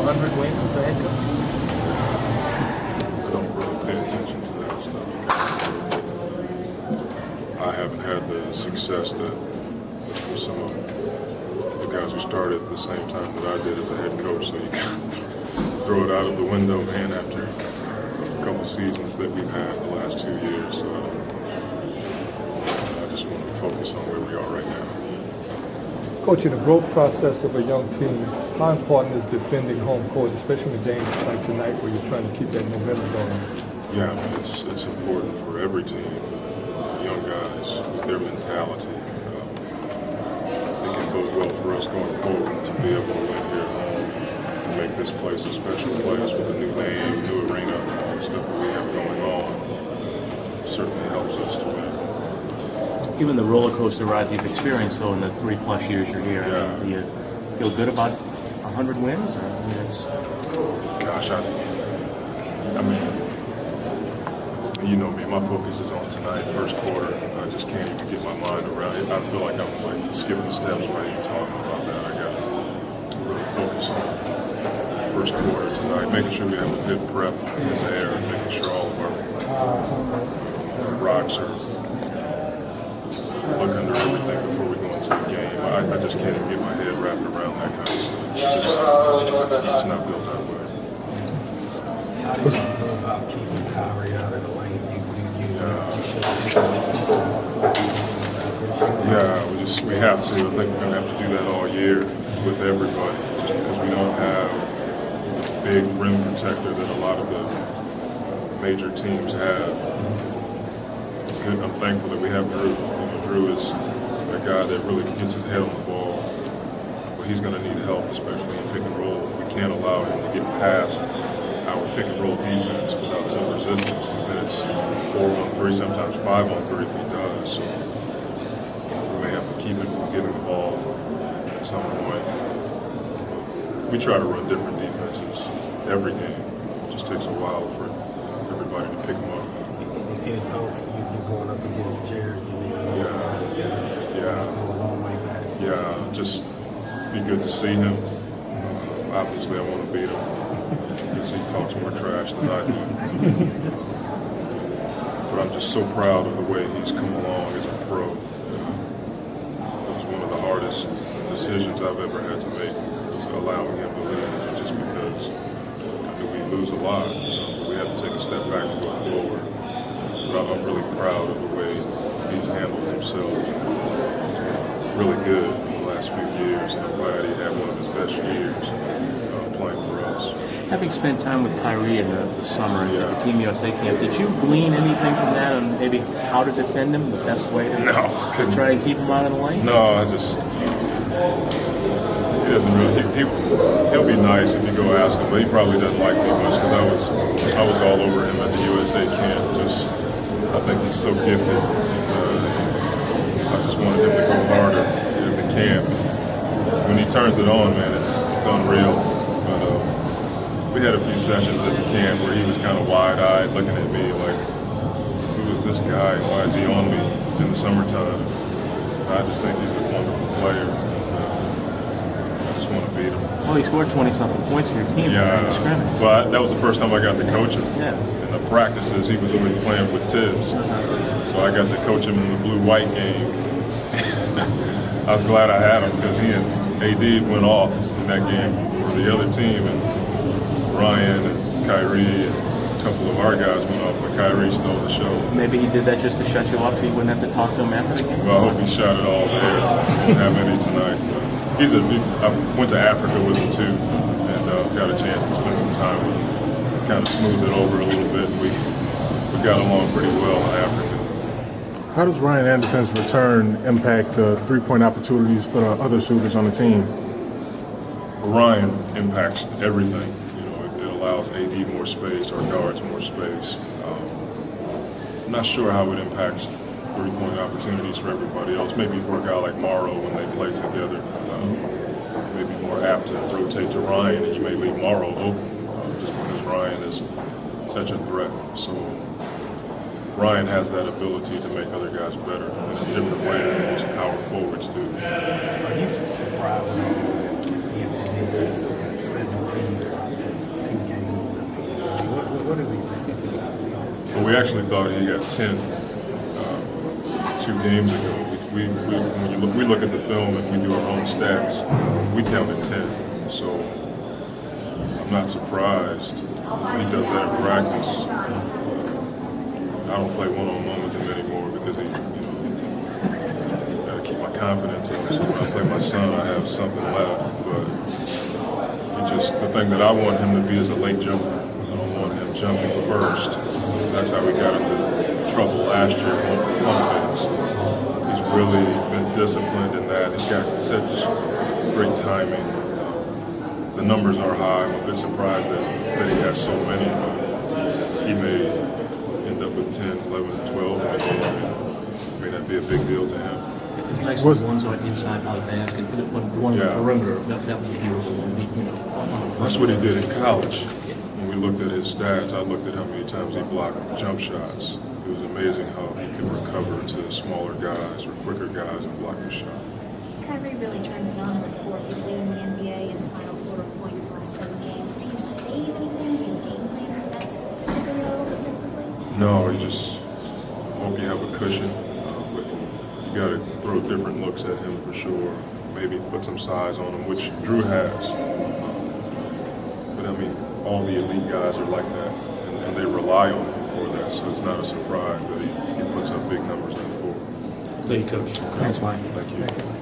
100 wins as a head coach? I don't really pay attention to that stuff. I haven't had the success that some of the guys who started at the same time that I did as a head coach, so you kind of throw it out of the window, man, after a couple seasons that we've had the last 2 years. So I just want to focus on where we are right now. Coach, in the growth process of a young team, how important is defending home court, especially in games like tonight where you're trying to keep that momentum going? Yeah, I mean, it's important for every team. Young guys, with their mentality, it can bode well for us going forward to be able to win here at home and make this place a special place with a new name, new arena, all the stuff that we have going on. Certainly helps us to win. Given the roller coaster ride you've experienced so in the 3+ years you're here, Yeah. do you feel good about 100 wins? Or, I mean, it's... Gosh, I mean, you know me, my focus is on tonight, first quarter. I just can't even get my mind around it. I feel like I'm like skipping steps by even talking about that. I got to really focus on first quarter tonight, making sure we have a good prep in there and making sure all of our rocks are look under everything before we go into the game. I just can't even get my head wrapped around that kind of stuff. It's not built that way. How do you go about keeping Kyrie out of the lane? Yeah, we have to. I think we're going to have to do that all year with everybody, just because we don't have a big rim protector that a lot of the major teams have. I'm thankful that we have Drew. Drew is a guy that really gets his head on the ball, but he's going to need help, especially in pick and roll. We can't allow him to get past our pick and roll defense without some resistance, because then it's 4-on-3, sometimes 5-on-3 if he does. So we may have to keep him from getting the ball at some point. We try to run different defenses every game. It just takes a while for everybody to pick them up. Head coach, you're going up against Jared. Yeah, just be good to see him. Obviously, I want to beat him because he talks more trash than I do. But I'm just so proud of the way he's come along as a pro. It was one of the hardest decisions I've ever had to make, was allowing him to leave, just because I knew we'd lose a lot. But we had to take a step back to go forward. But I'm really proud of the way he's handled himself. He's been really good in the last few years, and I'm glad he had one of his best years playing for us. Having spent time with Kyrie in the summer at the Team USA camp, did you glean anything from that on maybe how to defend him, the best way to try and keep him out of the lane? No, he doesn't really. He'll be nice if you go ask him, but he probably doesn't like me much because I was all over him at the USA camp. I think he's so gifted. I just wanted him to go harder in the camp. When he turns it on, man, it's unreal. But we had a few sessions at the camp where he was kind of wide-eyed, looking at me like, "Who is this guy? Why is he on me in the summertime?" I just think he's a wonderful player. I just want to beat him. Well, he scored 20-something points for your team during the scrimmage. Well, that was the first time I got to coach him. Yeah. In the practices, he was always playing with Tibbs. So I got to coach him in the blue-white game. I was glad I had him because he and AD went off in that game for the other team, and Ryan and Kyrie and a couple of our guys went off, but Kyrie stole the show. Maybe he did that just to shut you up so you wouldn't have to talk to him after the game? Well, I hope he shot it all there. Won't have any tonight. But I went to Africa with him too, and got a chance to spend some time with him. Kind of smoothed it over a little bit. We got along pretty well in Africa. How does Ryan Anderson's return impact the three-point opportunities for the other shooters on the team? Ryan impacts everything. It allows AD more space, our guards more space. I'm not sure how it impacts three-point opportunities for everybody else. Maybe for a guy like Morrow, when they play together, maybe more apt to rotate to Ryan, and you may leave Morrow open just because Ryan is such a threat. So Ryan has that ability to make other guys better in a different way than most power forwards do. Are you surprised at all that he had 17 actually thought he got 10 2 games ago. When we look at the film and we do our own stats, we counted 10. So I'm not surprised he does that in practice. I don't play one-on-one with him anymore because he, got to keep my confidence up. So when I play my son, I have something left. But the thing that I want him to be is a late jumper. I don't want him jumping first. That's how we got into trouble last year on offense. He's really been disciplined in that. He's got such great timing. The numbers are high. I'm a bit surprised that he has so many. He may end up with 10, 11, 12 in the game. It may not be a big deal to him. It's nice when one's on inside out of the basket, one on the perimeter. That was beautiful. That's what he did in college. When we looked at his stats, I looked at how many times he blocked jump shots. It was amazing how he could recover to smaller guys or quicker guys and block the shot. Kyrie really turns it on in the fourth. He's leading the NBA in the final quarter points the last 7 games. Do you save anything? Do you game plan for that specifically at all defensively? No, you just hope you have a cushion. But you got to throw different looks at him for sure. Maybe put some size on him, which Drew has. But I mean, all the elite guys are like that, and they rely on him for that. So it's not a surprise that he puts up big numbers in the fourth. Thank you, Coach. Thanks, Mike. Thank you.